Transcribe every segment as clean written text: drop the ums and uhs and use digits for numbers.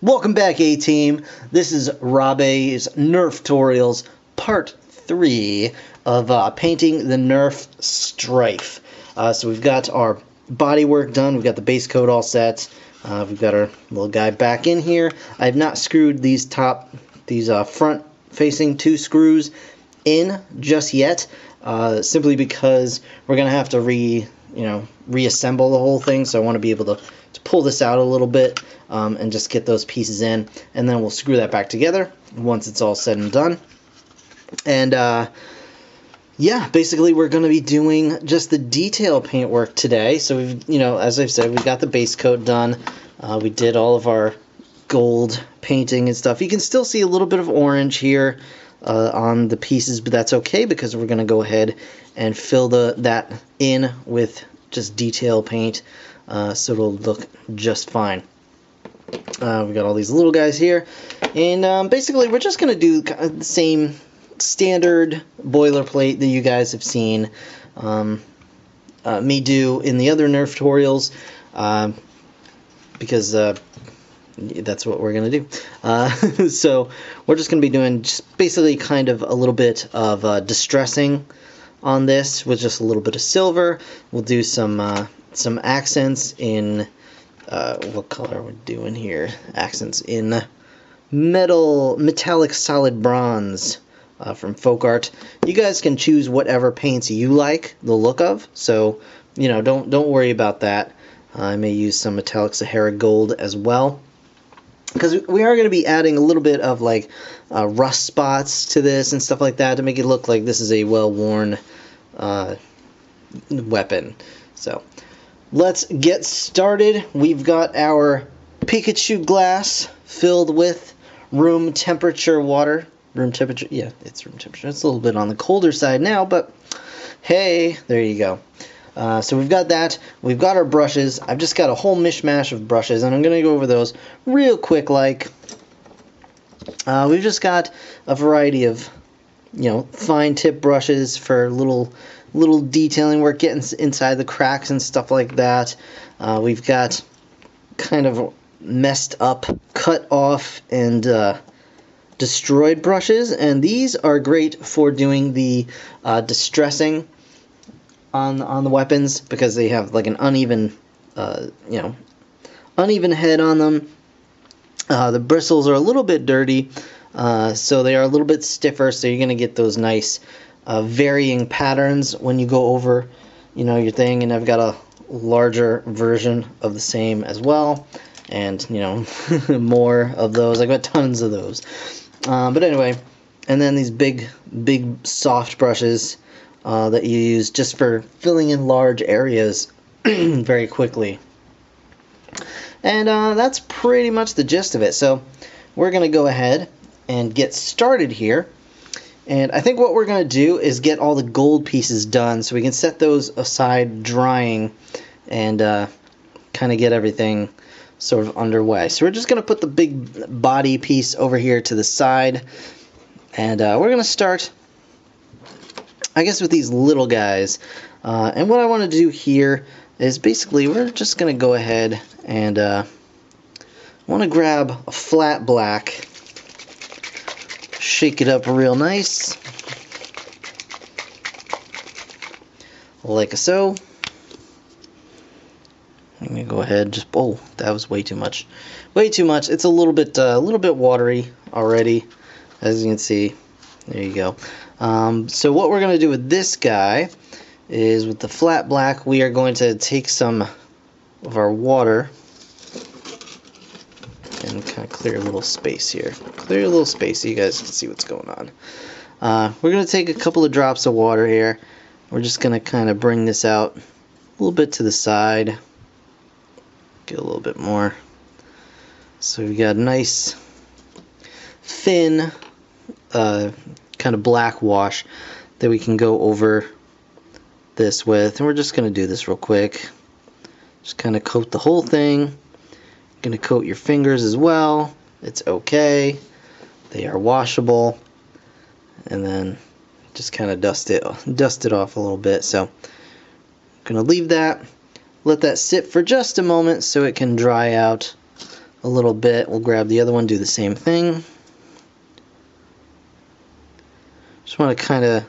Welcome back, A-Team. This is Rob A's NERFtorials Part 3 of painting the Nerf Stryfe. So we've got our bodywork done. We've got the base coat all set. We've got our little guy back in here. I have not screwed these front-facing 2 screws in just yet, simply because we're going to have to reassemble the whole thing. So I want to be able to pull this out a little bit and just get those pieces in, and then we'll screw that back together once it's all said and done. And yeah, basically we're going to be doing just the detail paint work today. So we've, as I've said, we got the base coat done. We did all of our gold painting and stuff. You can still see a little bit of orange here on the pieces, but that's okay because we're going to go ahead and fill that in with just detail paint, so it'll look just fine. We got all these little guys here, and basically we're just going to do the same standard boilerplate that you guys have seen me do in the other NERFtorials, because that's what we're going to do. So we're just going to be doing just basically kind of a little bit of distressing on this with just a little bit of silver. We'll do some accents in what color are we doing here? Accents in metallic solid bronze from Folk Art. You guys can choose whatever paints you like the look of, so don't worry about that. I may use some metallic Sahara gold as well, because we are going to be adding a little bit of like rust spots to this and stuff like that to make it look like this is a well-worn weapon. So let's get started. We've got our Pikachu glass filled with room temperature water. Room temperature, yeah, it's room temperature. It's a little bit on the colder side now, but hey, there you go. So we've got that. We've got our brushes. I've just got a whole mishmash of brushes, and I'm going to go over those real quick. We've just got a variety of, fine tip brushes for little detailing work, getting inside the cracks and stuff like that. We've got kind of messed up, cut off, and destroyed brushes, and these are great for doing the distressing on the weapons, because they have like an uneven head on them. The bristles are a little bit dirty, so they are a little bit stiffer, so you're going to get those nice varying patterns when you go over your thing. And I've got a larger version of the same as well, and more of those. I've got tons of those, but anyway. And then these big soft brushes that you use just for filling in large areas very quickly. And that's pretty much the gist of it. So we're going to go ahead and get started here. And I think what we're going to do is get all the gold pieces done so we can set those aside drying and kind of get everything sort of underway. So we're just going to put the big body piece over here to the side. And we're going to start, I guess, with these little guys. And what I want to do here is basically we're just going to go ahead and want to grab a flat black, shake it up real nice, like so. I'm going to go ahead and just, oh, that was way too much. Way too much. It's a little bit watery already, as you can see. There you go. So what we're going to do with this guy is, with the flat black, we are going to take some of our water and kind of clear a little space here. Clear a little space so you guys can see what's going on. We're going to take a couple of drops of water here. We're just going to kind of bring this out a little bit to the side. Get a little bit more. So we got a nice thin kind of black wash that we can go over this with, and we're just going to do this real quick. Just kind of coat the whole thing. Going to coat your fingers as well. It's okay, they are washable. And then just kind of dust it off a little bit. So I'm going to leave that, let that sit for just a moment so it can dry out a little bit. We'll grab the other one, do the same thing. Just want to kind of,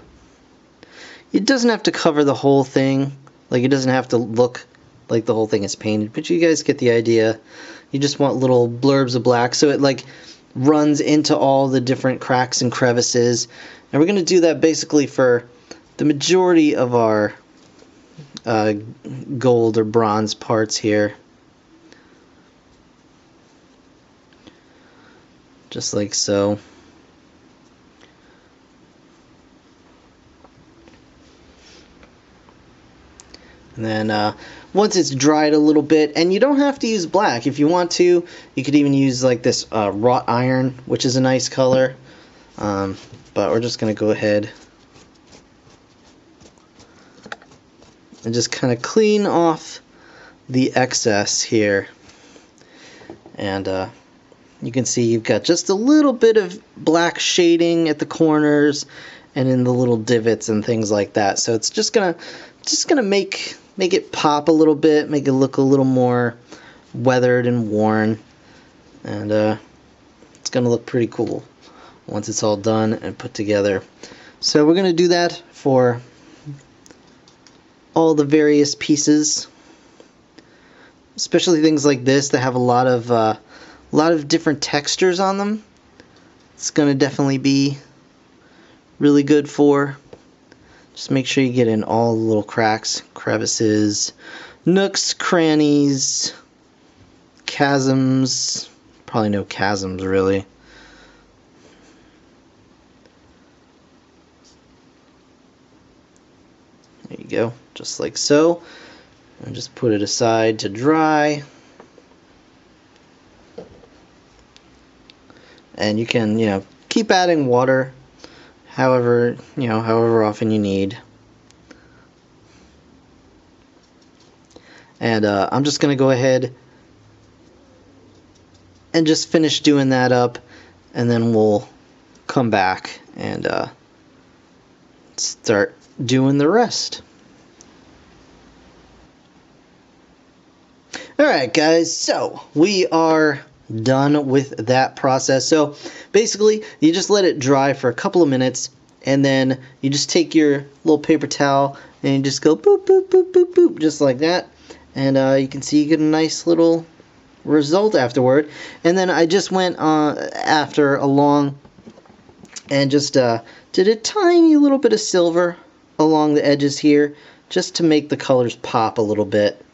it doesn't have to cover the whole thing, like it doesn't have to look like the whole thing is painted, but you guys get the idea. You just want little blurbs of black so it like runs into all the different cracks and crevices. And we're going to do that basically for the majority of our gold or bronze parts here. Just like so. And then once it's dried a little bit, and you don't have to use black. If you want to, you could even use like this wrought iron, which is a nice color. But we're just going to go ahead and just kind of clean off the excess here. And you can see you've got just a little bit of black shading at the corners and in the little divots and things like that. So it's just gonna make it pop a little bit, make it look a little more weathered and worn, and it's gonna look pretty cool once it's all done and put together. So we're gonna do that for all the various pieces, especially things like this that have a lot of different textures on them. It's gonna definitely be really good for. Just make sure you get in all the little cracks, crevices, nooks, crannies, chasms. Probably no chasms really. There you go, just like so. And just put it aside to dry. And you can, keep adding water however often you need. And I'm just going to go ahead and just finish doing that up, and then we'll come back and start doing the rest. Alright guys, so we are done with that process. So basically you just let it dry for a couple of minutes, and then you just take your little paper towel and you just go boop boop boop boop boop, just like that, and you can see you get a nice little result afterward. And then I just went after along and just did a tiny little bit of silver along the edges here, just to make the colors pop a little bit.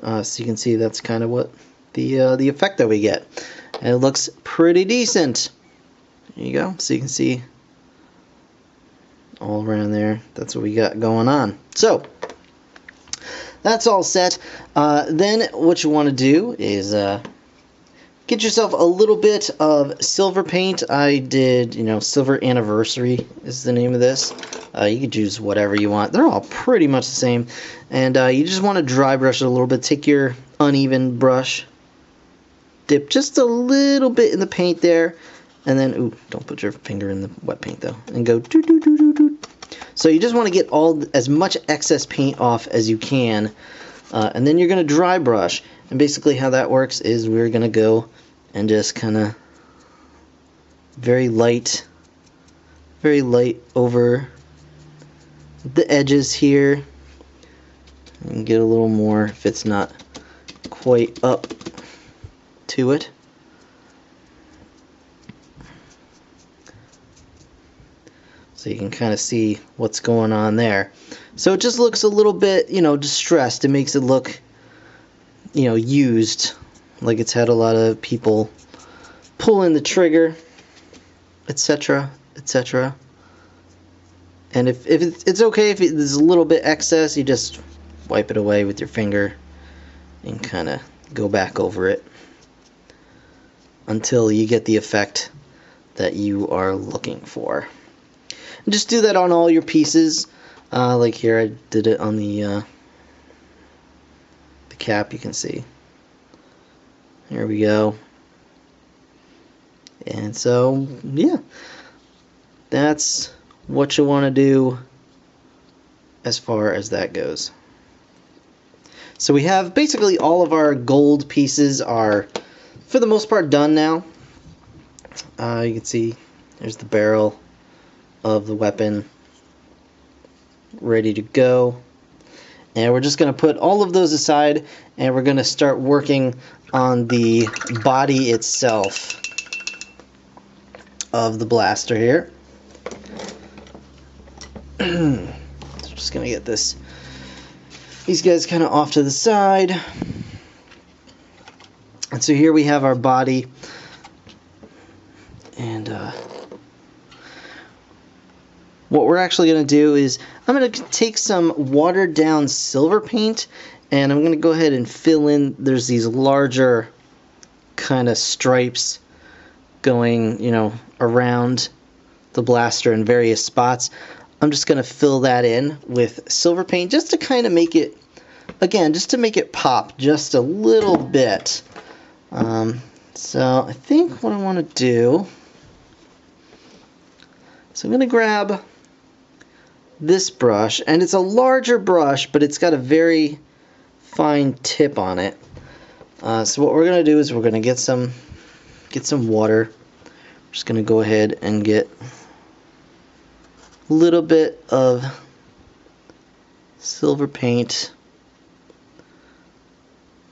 So you can see that's kind of what the effect that we get, and it looks pretty decent. There you go. So you can see all around there. That's what we got going on. So that's all set. Then what you want to do is get yourself a little bit of silver paint. I did, Silver Anniversary is the name of this. You could use whatever you want. They're all pretty much the same. And you just want to dry brush it a little bit. Take your uneven brush, dip just a little bit in the paint there, and then, ooh, don't put your finger in the wet paint though, and go doo doo doo doo doo. So you just want to get as much excess paint off as you can, and then you're going to dry brush. And basically how that works is we're going to go and just kind of very light over the edges here, and get a little more if it's not quite up to it. So you can kind of see what's going on there. So it just looks a little bit, distressed. It makes it look, used, like it's had a lot of people pulling the trigger, etc., etc. And if it's okay if there's a little bit excess, you just wipe it away with your finger and kind of go back over it until you get the effect that you are looking for. And just do that on all your pieces. Like here, I did it on the cap, you can see. Here we go. And so, yeah, that's what you want to do as far as that goes. So we have basically all of our gold pieces are for the most part done now. You can see there's the barrel of the weapon ready to go. And we're just going to put all of those aside, and we're going to start working on the body itself of the blaster here. So just going to get these guys kind of off to the side. And so here we have our body. And what we're actually going to do is I'm going to take some watered down silver paint, and I'm going to go ahead and fill in. There's these larger kind of stripes going, you know, around the blaster in various spots. I'm just going to fill that in with silver paint just to kind of make it, again, just to make it pop just a little bit. So I think what I want to do, so I'm going to grab this brush, and it's a larger brush, but it's got a very fine tip on it. So what we're going to do is we're going to get some water. I'm just going to go ahead and get a little bit of silver paint.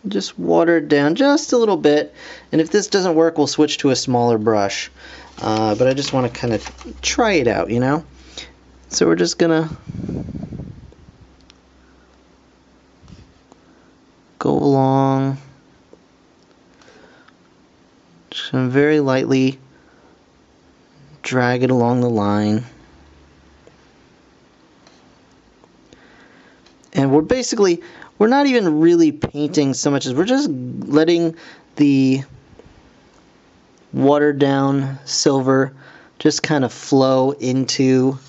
Just water it down just a little bit, and if this doesn't work, we'll switch to a smaller brush. But I just want to kind of try it out, you know? So we're just gonna go along, just gonna very lightly drag it along the line. And we're not even really painting so much as we're just letting the watered down silver just kind of flow into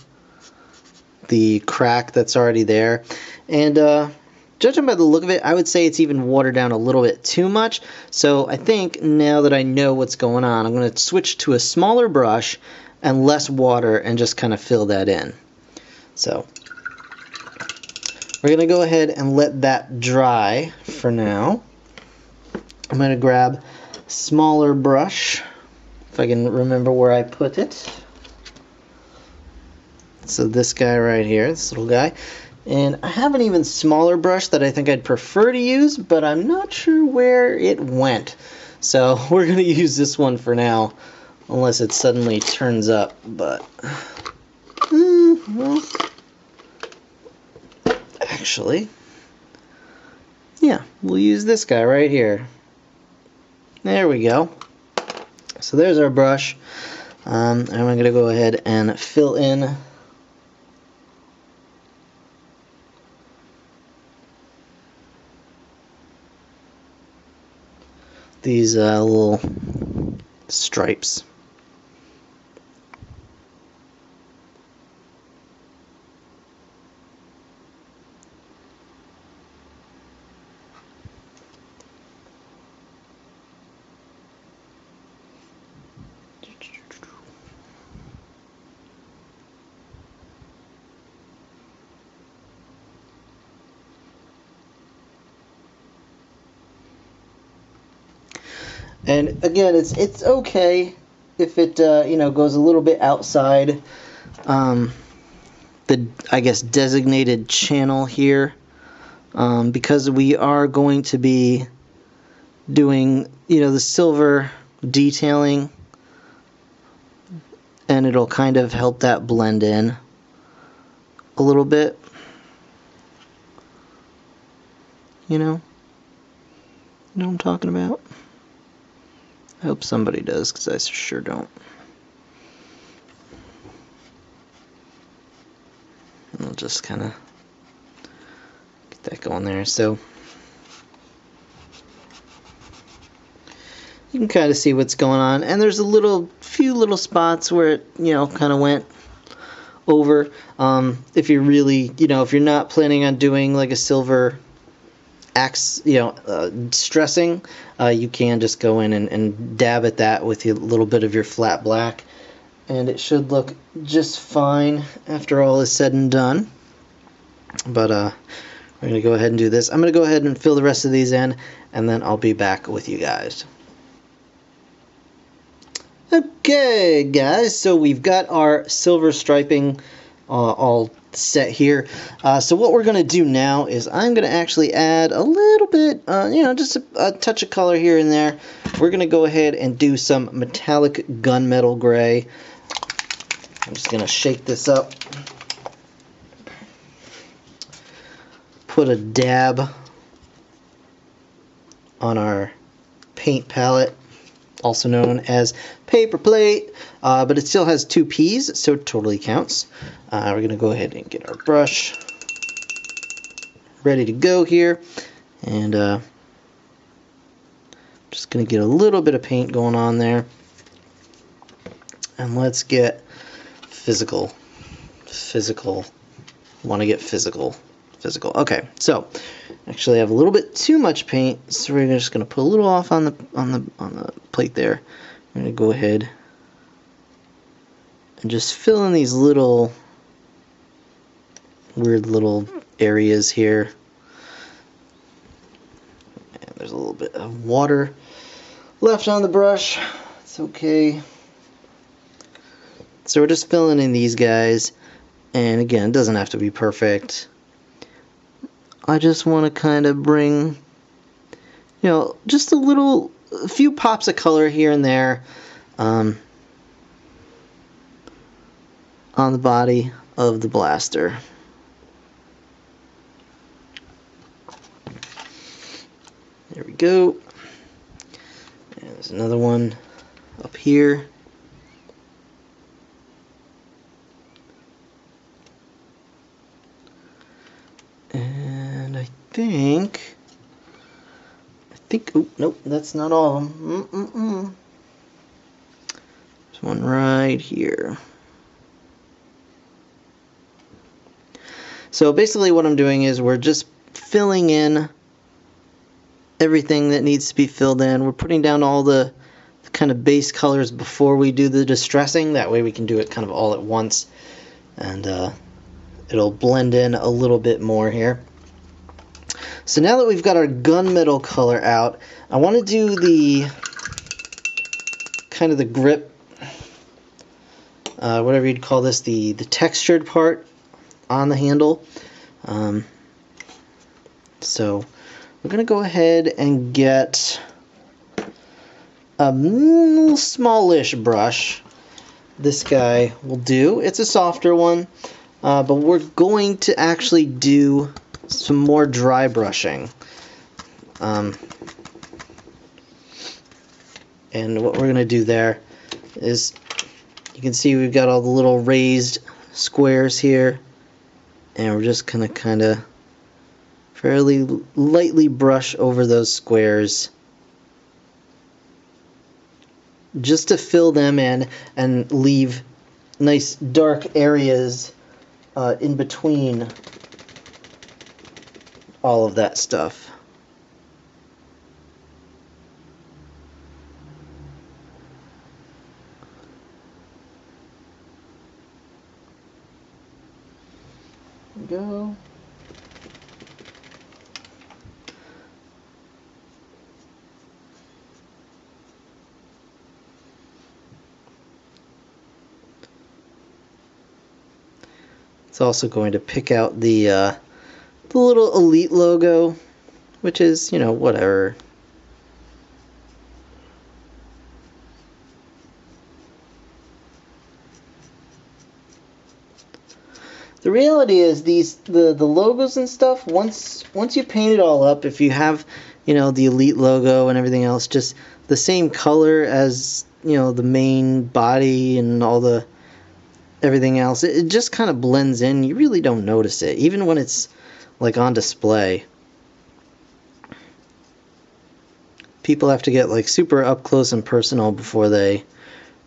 the crack that's already there. And judging by the look of it, I would say it's even watered down a little bit too much. So I think now that I know what's going on, I'm going to switch to a smaller brush and less water and just kind of fill that in. So we're going to go ahead and let that dry for now. I'm going to grab a smaller brush, if I can remember where I put it. So this guy right here, this little guy. And I have an even smaller brush that I think I'd prefer to use, but I'm not sure where it went. So we're going to use this one for now, unless it suddenly turns up. But, well, actually, yeah, we'll use this guy right here. There we go. So there's our brush. And I'm going to go ahead and fill in these little stripes. And again, it's okay if it you know, goes a little bit outside the, I guess, designated channel here, because we are going to be doing, you know, the silver detailing, and it'll kind of help that blend in a little bit, you know what I'm talking about? I hope somebody does, because I sure don't. And I'll just kind of get that going there. So you can kind of see what's going on. And there's a few little spots where it, you know, kind of went over. If you're really, you know, if you're not planning on doing like a silver stressing, you can just go in and dab at that with a little bit of your flat black, and it should look just fine after all is said and done. But we're going to go ahead and do this. I'm going to go ahead and fill the rest of these in, and then I'll be back with you guys. Okay, guys, so we've got our silver striping all set here. So what we're going to do now is I'm going to actually add a little bit, just a touch of color here and there. We're going to go ahead and do some metallic gunmetal gray. I'm just going to shake this up. Put a dab on our paint palette, also known as paper plate, but it still has 2 P's, so it totally counts. We're going to go ahead and get our brush ready to go here, and just going to get a little bit of paint going on there, and let's get physical. Want to get physical. Okay, so actually I have a little bit too much paint, so we're just going to put a little off on the plate there. I'm going to go ahead and just fill in these little weird little areas here. And there's a little bit of water left on the brush. It's okay. So we're just filling in these guys, and again, it doesn't have to be perfect. I just want to kind of bring, just a few pops of color here and there on the body of the blaster. There we go. And there's another one up here. And I think, oh, nope, that's not all of them. There's one right here. So basically what I'm doing is we're just filling in everything that needs to be filled in. We're putting down all the kind of base colors before we do the distressing. That way we can do it kind of all at once, and it'll blend in a little bit more here. So now that we've got our gunmetal color out, I want to do the kind of the grip, whatever you'd call this, the textured part on the handle. So we're going to go ahead and get a smallish brush. This guy will do. It's a softer one, but we're going to actually do some more dry brushing. And what we're going to do there is, you can see we've got all the little raised squares here, and we're just going to kind of fairly lightly brush over those squares just to fill them in and leave nice dark areas in between all of that stuff. There we go. It's also going to pick out the little Elite logo, which is, whatever. The reality is the logos and stuff, once you paint it all up, if you have, the Elite logo and everything else, just the same color as, the main body and all the everything else, it just kind of blends in. You really don't notice it, even when it's like on display. People have to get like super up close and personal before they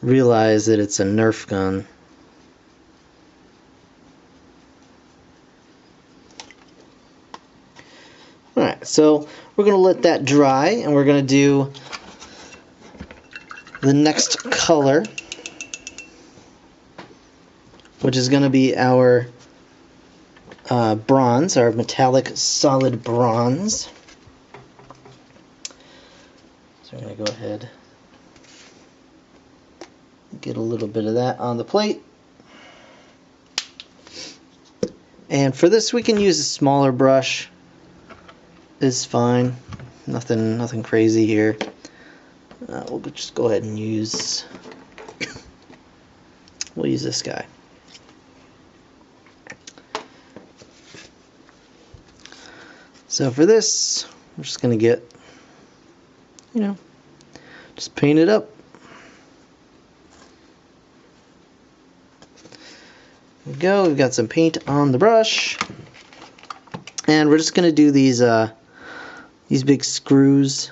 realize that it's a Nerf gun. Alright, so we're going to let that dry, and we're going to do the next color, which is going to be our bronze, our metallic solid bronze. So we're going to go ahead get a little bit of that on the plate. And for this we can use a smaller brush. Is fine. Nothing crazy here. We'll just go ahead and use we'll use this guy. So for this, I'm just gonna get, just paint it up. There we go. We've got some paint on the brush, and we're just gonna do these big screws.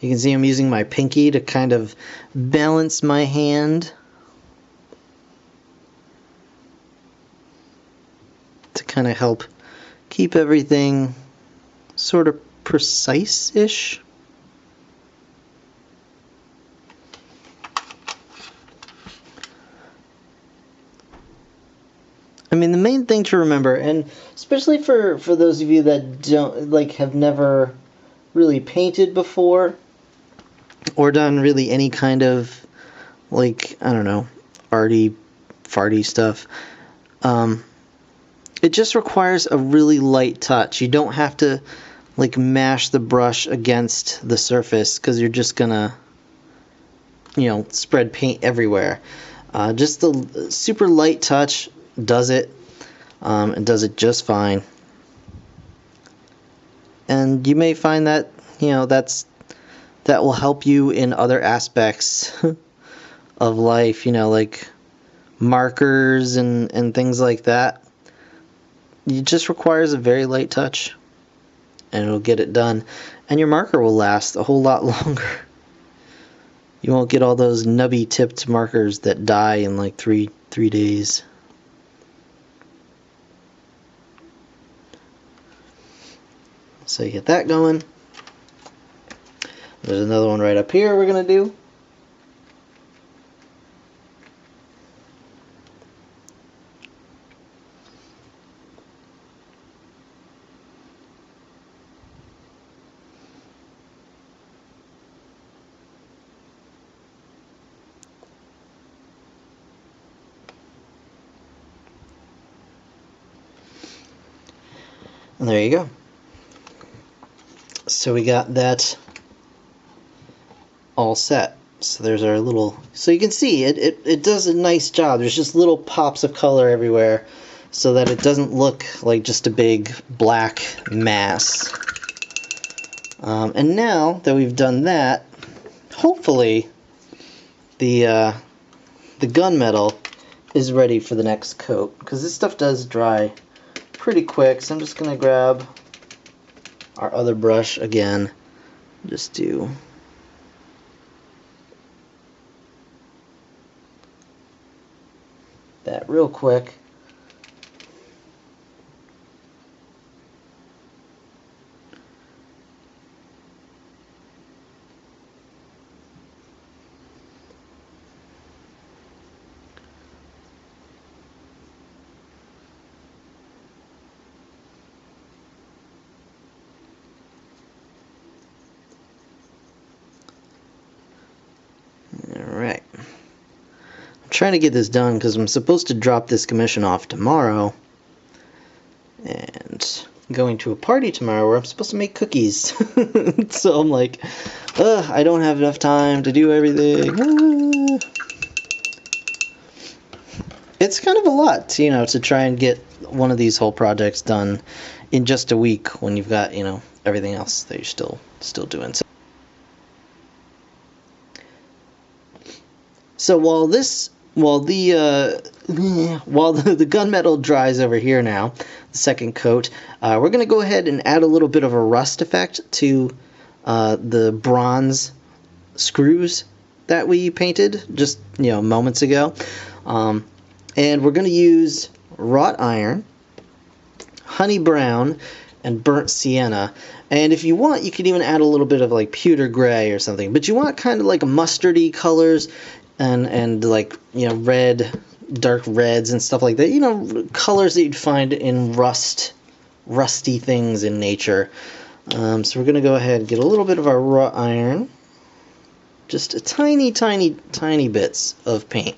You can see I'm using my pinky to kind of balance my hand to kind of help keep everything sort of precise-ish. I mean, the main thing to remember, and especially for those of you that don't have never really painted before, or done really any kind of I don't know, arty farty stuff, it just requires a really light touch. You don't have to mash the brush against the surface, because you're just gonna spread paint everywhere. Just the super light touch does it, and does it just fine. And you may find that that will help you in other aspects of life, like markers and things like that. It just requires a very light touch, and it'll get it done. And your marker will last a whole lot longer. You won't get all those nubby tipped markers that die in like three days. So you get that going. There's another one right up here we're going to do. And there you go. So we got that all set. So there's our little, so you can see it does a nice job. There's just little pops of color everywhere so that it doesn't look like just a big black mass. And now that we've done that, hopefully the gunmetal is ready for the next coat, because this stuff does dry pretty quick. So I'm just going to grab our other brush again, just do that real quick. Alright. I'm trying to get this done because I'm supposed to drop this commission off tomorrow. And I'm going to a party tomorrow where I'm supposed to make cookies. So I'm like, I don't have enough time to do everything. It's kind of a lot, to try and get one of these whole projects done in just a week when you've got, everything else that you're still doing. So while the gunmetal dries over here now, the second coat, we're going to go ahead and add a little bit of a rust effect to the bronze screws that we painted just moments ago, and we're going to use wrought iron, honey brown, and burnt sienna. And if you want, you can even add a little bit of pewter gray or something, but you want kind of mustardy colors and red, dark reds and stuff like that. You know, colors that you'd find in rusty things in nature. So we're going to go ahead and get a little bit of our wrought iron. Just a tiny, tiny, tiny bits of paint.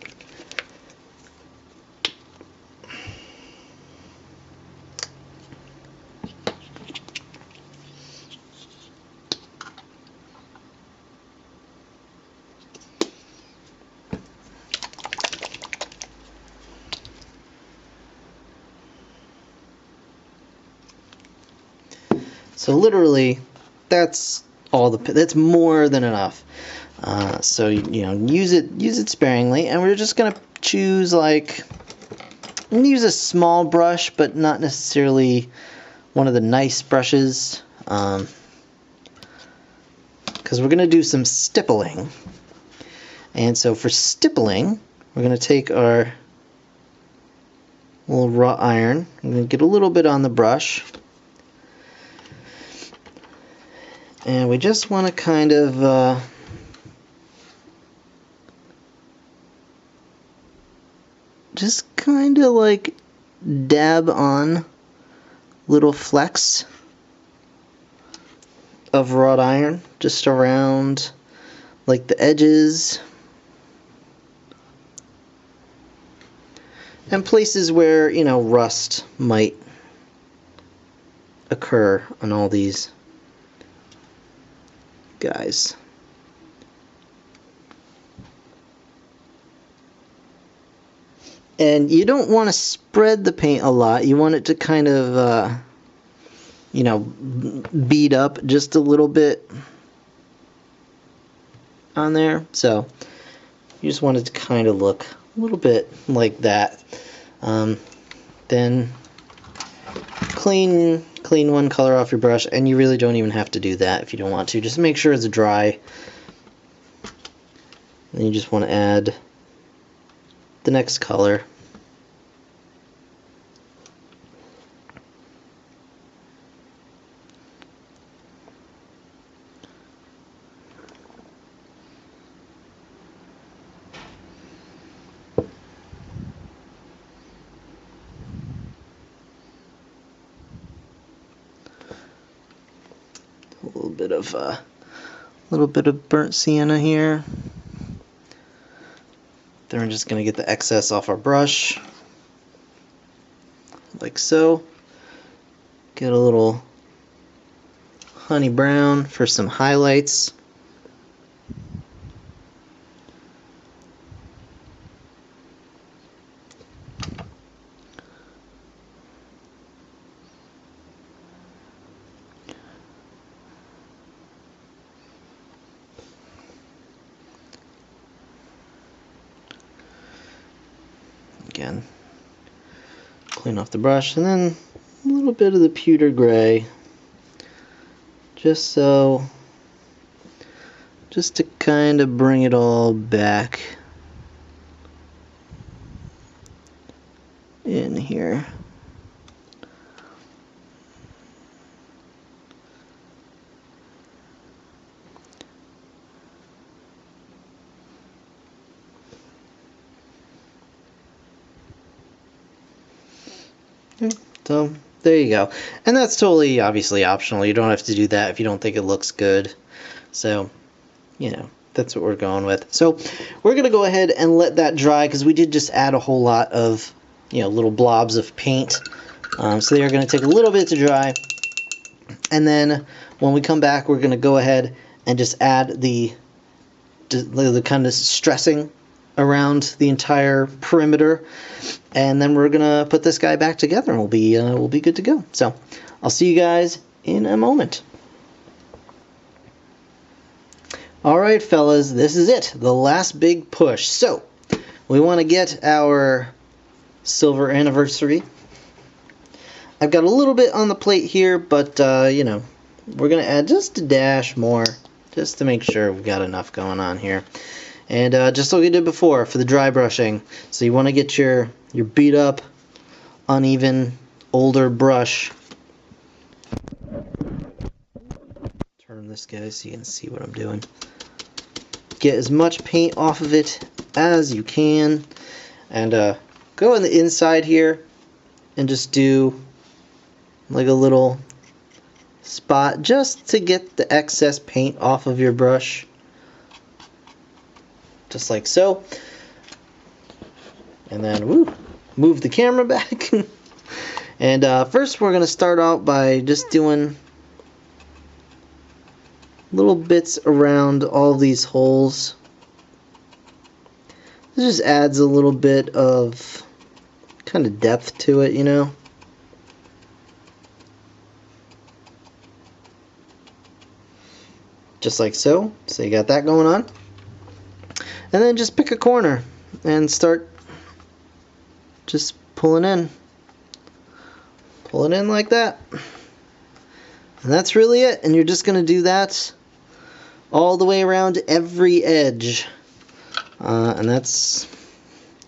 So literally, that's that's more than enough. So you know, use it sparingly, and we're just gonna choose like, I'm gonna use a small brush, but not necessarily one of the nice brushes, because we're gonna do some stippling. And so for stippling, we're gonna take our little wrought iron. I'm gonna get a little bit on the brush. And we just want to kind of just kind of like dab on little flecks of wrought iron just around like the edges and places where, you know, rust might occur on all these guys. And you don't want to spread the paint a lot. You want it to kind of, you know, bead up just a little bit on there. So you just want it to kind of look a little bit like that. Then clean one color off your brush, and you really don't even have to do that if you don't want to. Just make sure it's dry. Then you just want to add the next color. A little bit of burnt sienna here. Then we're just going to get the excess off our brush, like so. Get a little honey brown for some highlights. Again, clean off the brush, and then a little bit of the pewter gray, just to kind of bring it all back in here. So there you go. And that's totally obviously optional. You don't have to do that if you don't think it looks good. So, you know, that's what we're going with. So we're going to go ahead and let that dry, because we did just add a whole lot of, you know, little blobs of paint. So they are going to take a little bit to dry. And then when we come back, we're going to go ahead and just add the kind of stressing around the entire perimeter, and then we're gonna put this guy back together, and we'll be good to go. So I'll see you guys in a moment. Alright fellas, this is it, the last big push. So we want to get our silver anniversary. I've got a little bit on the plate here, but you know, we're gonna add just a dash more just to make sure we've got enough going on here. And just like we did before for the dry brushing, so you want to get your beat up, uneven, older brush. Turn this guy so you can see what I'm doing. Get as much paint off of it as you can. And go on the inside here and just do like a little spot just to get the excess paint off of your brush. Just like so. And then move the camera back. And first we're going to start out by just doing little bits around all these holes. It just adds a little bit of kind of depth to it, you know. Just like so. So you got that going on. And then just pick a corner and start just pulling in. Pull it in like that. And that's really it. And you're just going to do that all the way around every edge. And that's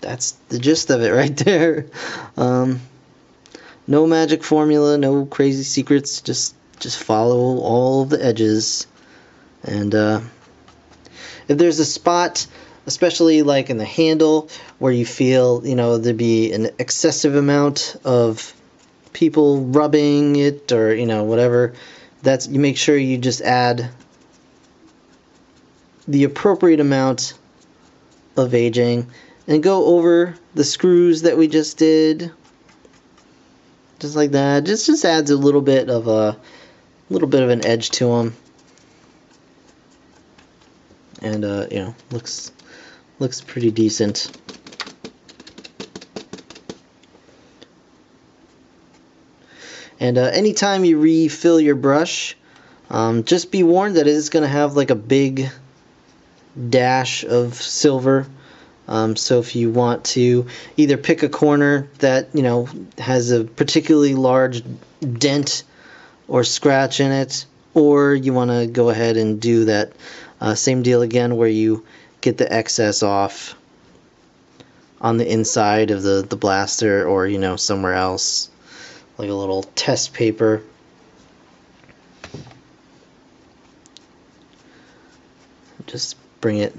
the gist of it right there. No magic formula, no crazy secrets. Just follow all of the edges. And if there's a spot, especially like in the handle, where you feel, you know, there'd be an excessive amount of people rubbing it, or, you know, whatever, you make sure you just add the appropriate amount of aging and go over the screws that we just did, just like that. Just adds a little bit of an edge to them, and you know, looks pretty decent. And anytime you refill your brush, just be warned that it is going to have like a big dash of silver. So if you want to either pick a corner that, you know, has a particularly large dent or scratch in it, or you want to go ahead and do that same deal again where you get the excess off on the inside of the blaster, or, you know, somewhere else, like a little test paper. Just bring it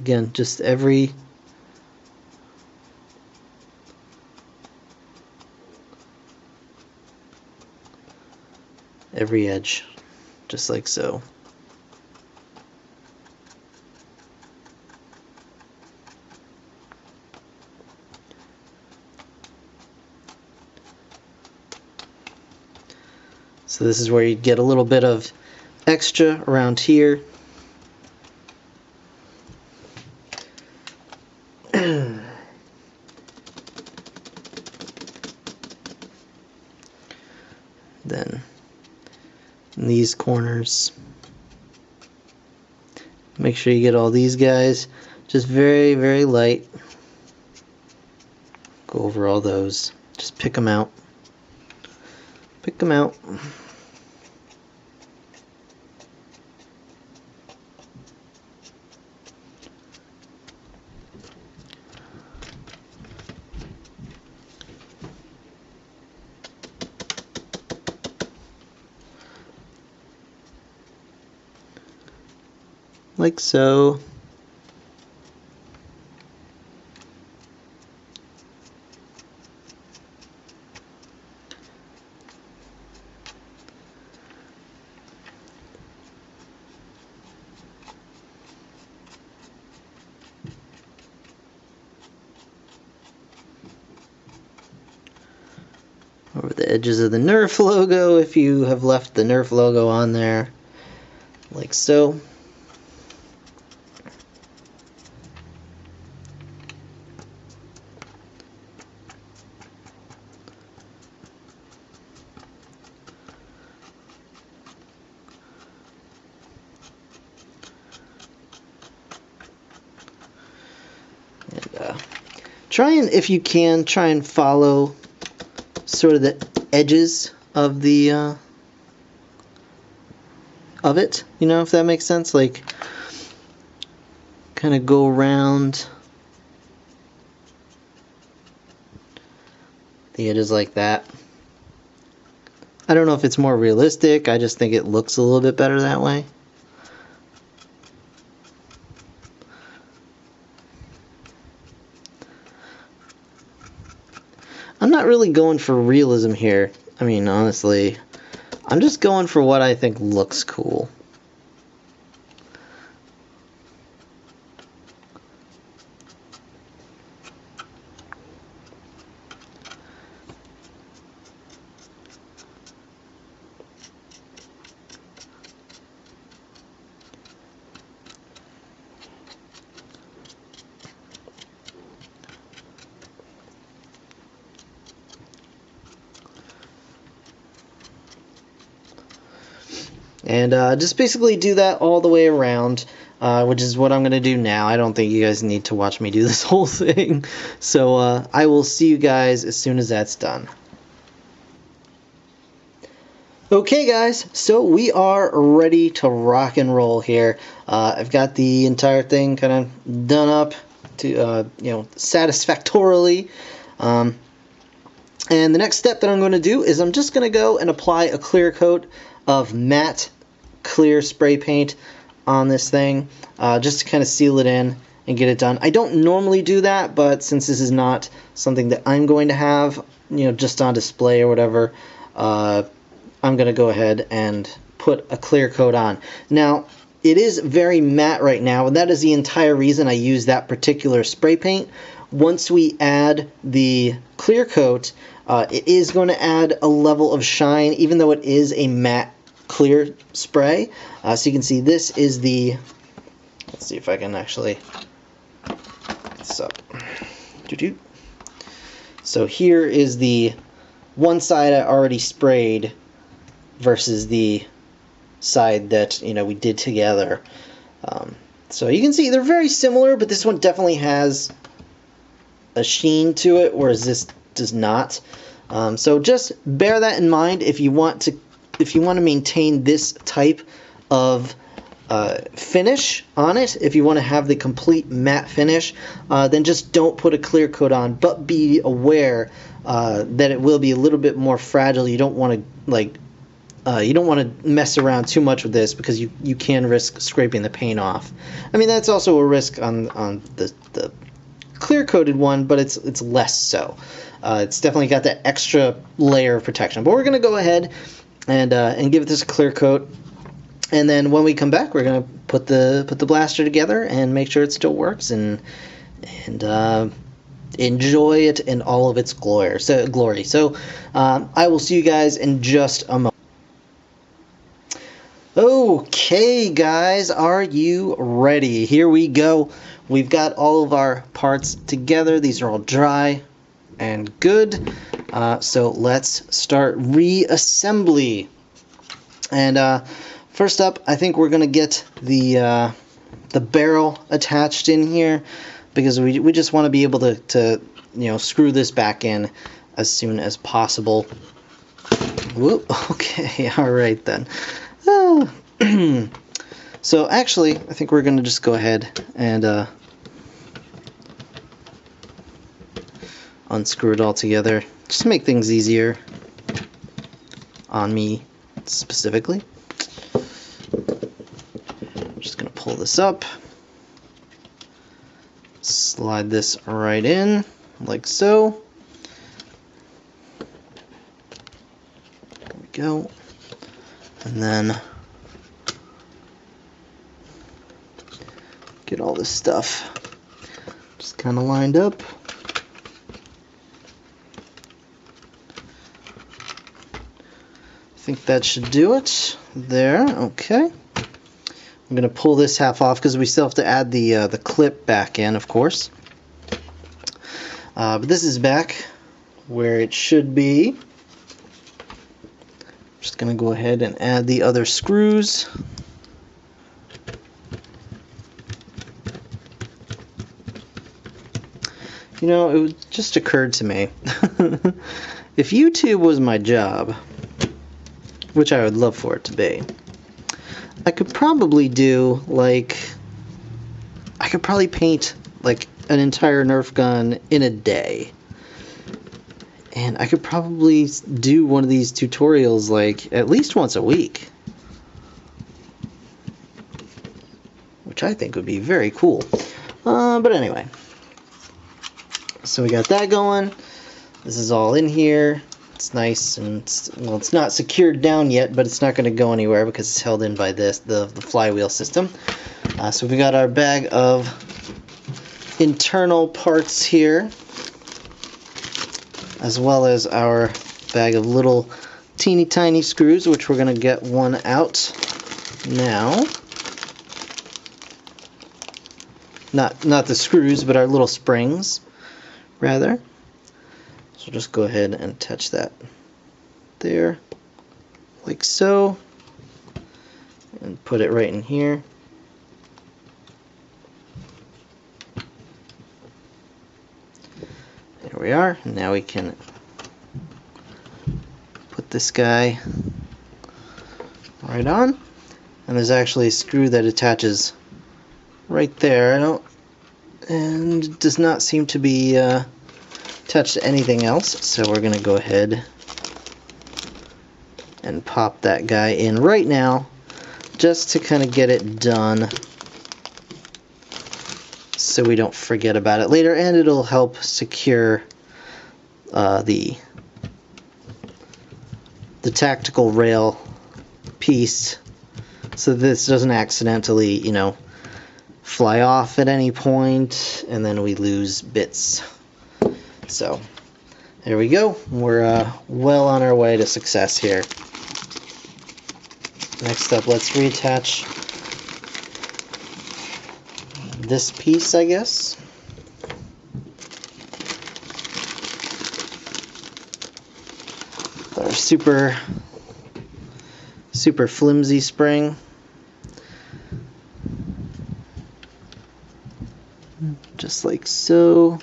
again, just every edge, just like so. So this is where you get a little bit of extra around here. Then in these corners, make sure you get all these guys, just very, very light. Go over all those, just pick them out. Pick them out. Like so. Over the edges of the Nerf logo, if you have left the Nerf logo on there, like so. And try and, if you can, try and follow sort of the edges of the of it, you know, if that makes sense. Like, kind of go around the edges like that. I don't know if it's more realistic, I just think it looks a little bit better that way. I'm not really going for realism here. I mean, honestly, I'm just going for what I think looks cool. And just basically do that all the way around, which is what I'm going to do now. I don't think you guys need to watch me do this whole thing. So I will see you guys as soon as that's done. Okay guys, so we are ready to rock and roll here. I've got the entire thing kind of done up to satisfactorily. And the next step that I'm going to do is I'm just going to go and apply a clear coat of matte clear spray paint on this thing, just to kind of seal it in and get it done. I don't normally do that, but since this is not something that I'm going to have, just on display or whatever, I'm going to go ahead and put a clear coat on. Now, it is very matte right now, and that is the entire reason I use that particular spray paint. Once we add the clear coat, it is going to add a level of shine, even though it is a matte clear spray. So you can see this is the, let's see if I can actually get this up. So here is the one side I already sprayed versus the side that we did together. So you can see they're very similar, but this one definitely has a sheen to it, whereas this does not. So just bear that in mind if you want to maintain this type of finish on it. If you want to have the complete matte finish, then just don't put a clear coat on, but be aware that it will be a little bit more fragile. You don't want to mess around too much with this, because you can risk scraping the paint off. I mean, that's also a risk on the clear coated one, but it's less so. It's definitely got that extra layer of protection. But we're going to go ahead and give this a clear coat, and then when we come back, we're going to put the blaster together and make sure it still works, and enjoy it in all of its glory. So I will see you guys in just a moment. Okay guys, are you ready? Here we go. We've got all of our parts together. These are all dry and good. So let's start reassembly. And first up, I think we're gonna get the barrel attached in here, because we just want to be able to screw this back in as soon as possible. Whoop. Okay. All right then. So actually, I think we're gonna just go ahead and unscrew it all together, just to make things easier on me specifically. I'm just gonna pull this up, slide this right in like so. There we go. And then get all this stuff just kind of lined up. I think that should do it. There, okay. I'm going to pull this half off because we still have to add the clip back in, of course. But this is back where it should be. Just going to go ahead and add the other screws. It just occurred to me, if YouTube was my job, which I would love for it to be, I could probably do, I could probably paint, an entire Nerf gun in a day. And I could probably do one of these tutorials, at least once a week. Which I think would be very cool. But anyway. So we got that going. This is all in here. It's nice, and well, it's not secured down yet, but it's not going to go anywhere because it's held in by this, the flywheel system. So we got our bag of internal parts here, as well as our bag of little teeny tiny screws, which we're going to get one out now. Not the screws, but our little springs, rather. So just go ahead and attach that there, like so, and put it right in here. There we are. Now we can put this guy right on, and there's actually a screw that attaches right there. And it does not seem to be attached to anything else, so we're going to go ahead and pop that guy in right now, just to kind of get it done, so we don't forget about it later, and it'll help secure the tactical rail piece, so this doesn't accidentally, you know, fly off at any point, and then we lose bits. So there we go. We're well on our way to success here. Next up, let's reattach this piece, I guess. Our super flimsy spring. Just like so.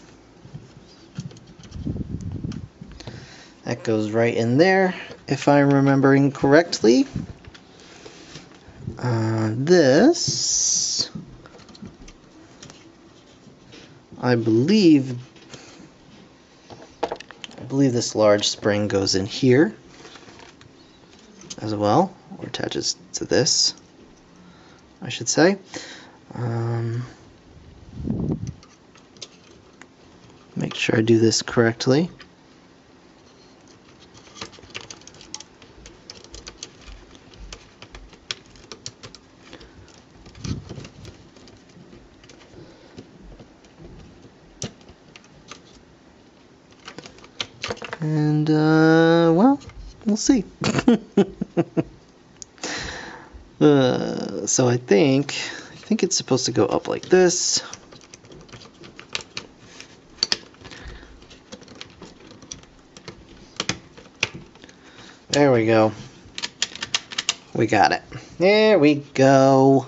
That goes right in there, if I'm remembering correctly. This, I believe this large spring goes in here as well, or attaches to this, I should say. Make sure I do this correctly. And, well, we'll see. So I think it's supposed to go up like this. There we go. We got it. There we go.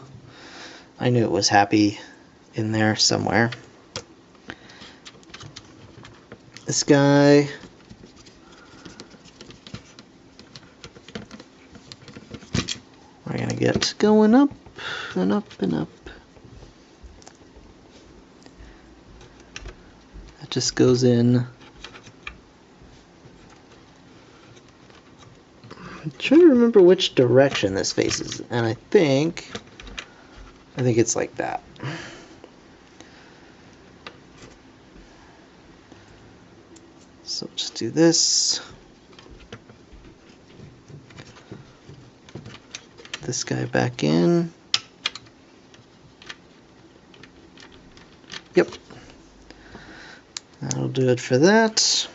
I knew it was happy in there somewhere. This guy. We're going to get going up and up and up. That just goes in. I'm trying to remember which direction this faces, and I think it's like that. So just do this. This guy back in. Yep. That'll do it for that.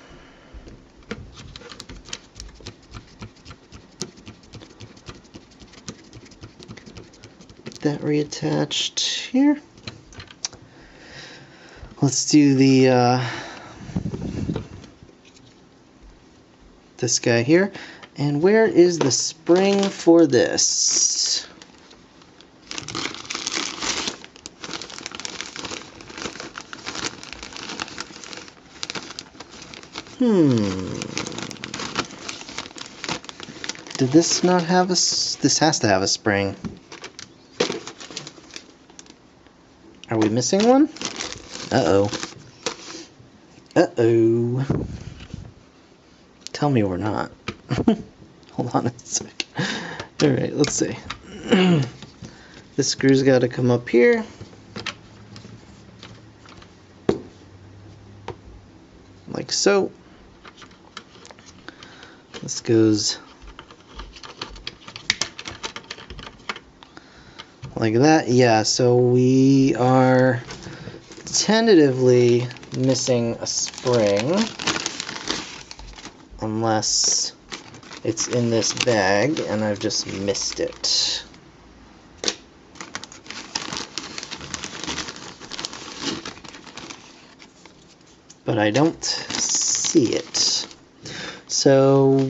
Get that reattached here. Let's do the this guy here. And where is the spring for this? Did this not have a... This has to have a spring. Are we missing one? Uh-oh. Uh-oh. Tell me we're not. Hold on a sec. Alright, let's see. This screw's got to come up here. Like so. This goes like that. Yeah, so we are tentatively missing a spring, unless it's in this bag and I've just missed it. But I don't see it. So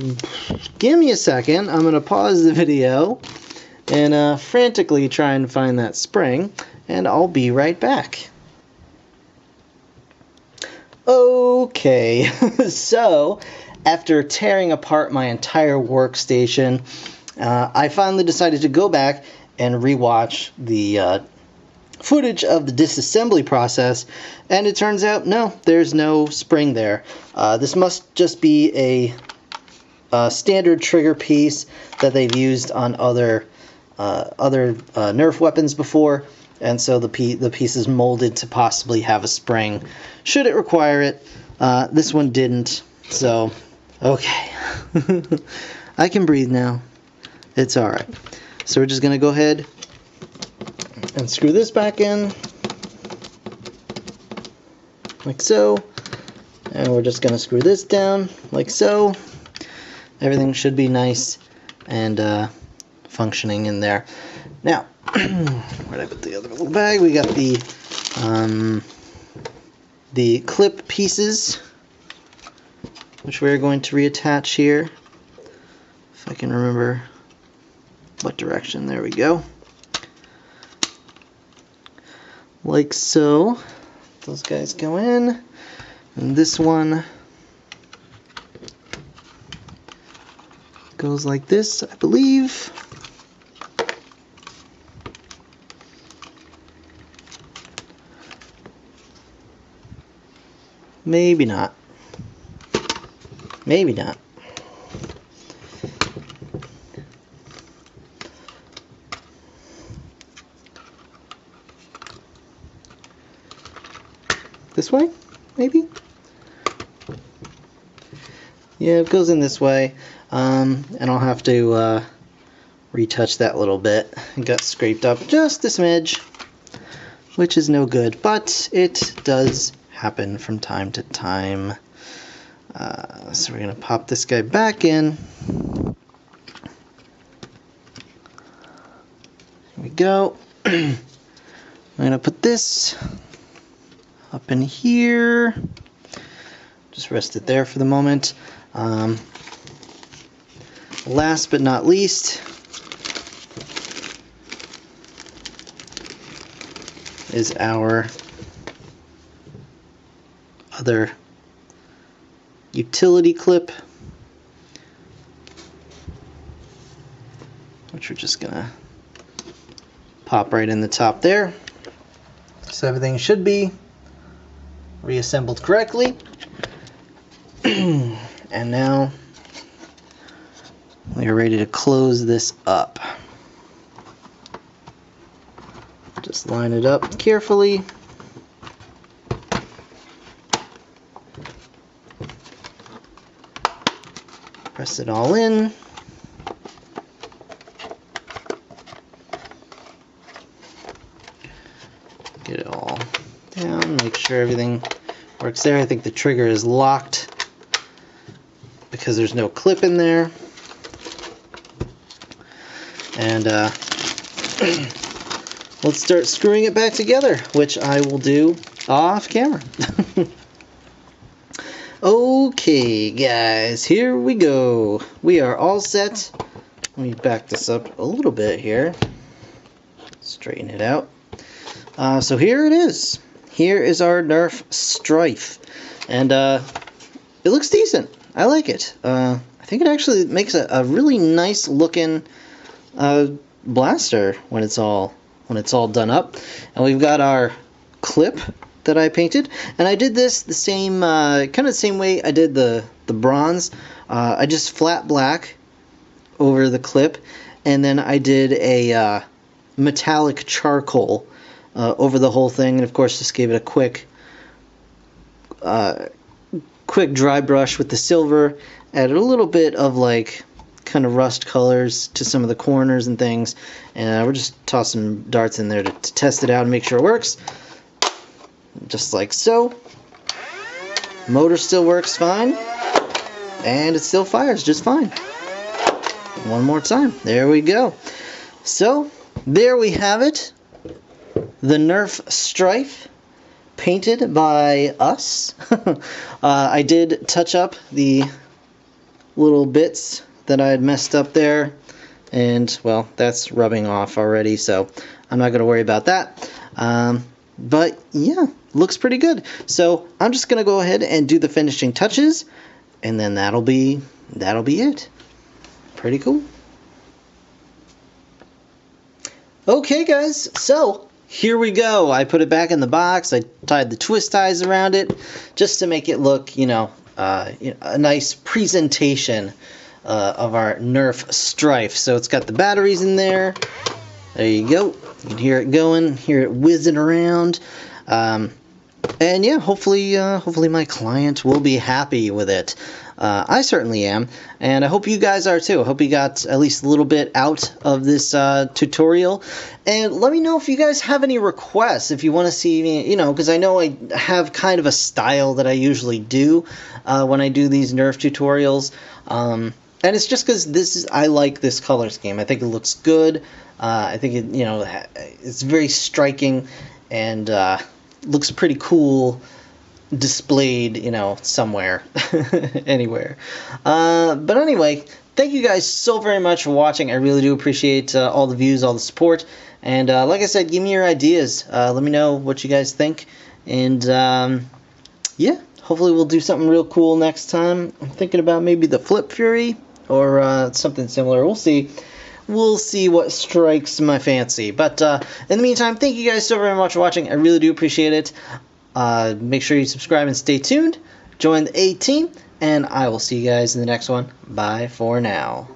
give me a second. I'm going to pause the video and frantically try and find that spring, and I'll be right back. Okay, so after tearing apart my entire workstation, I finally decided to go back and rewatch the footage of the disassembly process, and it turns out, no, there's no spring there. This must just be a standard trigger piece that they've used on other Nerf weapons before, and so the piece is molded to possibly have a spring should it require it. This one didn't, so okay. I can breathe now. It's alright. So we're just going to go ahead and screw this back in, like so, and we're just going to screw this down, like so. Everything should be nice and functioning in there. Now, where did I put the other little bag? We got the clip pieces, which we're going to reattach here. If I can remember what direction. There we go. Like so. Those guys go in, and this one goes like this, I believe. Maybe not. Maybe not. This way? Maybe? Yeah, it goes in this way. And I'll have to retouch that little bit. It got scraped up just a smidge, which is no good, but it does happen from time to time. So we're going to pop this guy back in. Here we go. I'm going to put this up in here. Just rest it there for the moment. Last but not least is our other utility clip, which we're just gonna pop right in the top there. So everything should be reassembled correctly. And now we are ready to close this up. Just line it up carefully. Press it all in. Get it all down, make sure everything works there. I think the trigger is locked because there's no clip in there. And let's start screwing it back together, which I will do off camera. Okay, guys, here we go. We are all set. Let me back this up a little bit here. Straighten it out. So here it is. Here is our Nerf Stryfe. And it looks decent. I like it. I think it actually makes a really nice looking blaster when it's all done up. And we've got our clip that I painted, and I did this the same kind of the same way I did the bronze. I just flat black over the clip, and then I did a metallic charcoal over the whole thing, and of course just gave it a quick dry brush with the silver, added a little bit of like kind of rust colors to some of the corners and things, and we're just tossing darts in there to test it out and make sure it works. Just like so. Motor still works fine, and it still fires just fine. One more time. There we go. So there we have it. The Nerf Stryfe, painted by us. I did touch up the little bits that I had messed up there, and well, that's rubbing off already, so I'm not going to worry about that. But yeah, looks pretty good. So I'm just going to go ahead and do the finishing touches, and then that'll be it. Pretty cool. Okay guys, so here we go. I put it back in the box. I tied the twist ties around it just to make it look, a nice presentation of our Nerf Stryfe. So it's got the batteries in there. There you go. You can hear it going, hear it whizzing around. And yeah, hopefully my client will be happy with it. I certainly am, and I hope you guys are too. I hope you got at least a little bit out of this tutorial. And let me know if you guys have any requests, if you want to see me, because I know I have kind of a style that I usually do when I do these Nerf tutorials. And it's just because I like this color scheme. I think it looks good. I think it, it's very striking and looks pretty cool displayed, somewhere, anywhere. But anyway, thank you guys so very much for watching. I really do appreciate all the views, all the support. And like I said, give me your ideas. Let me know what you guys think. And yeah, hopefully we'll do something real cool next time. I'm thinking about maybe the Flip Fury or something similar. We'll see. We'll see what strikes my fancy. But in the meantime, thank you guys so very much for watching. I really do appreciate it. Make sure you subscribe and stay tuned. Join the A team, and I will see you guys in the next one. Bye for now.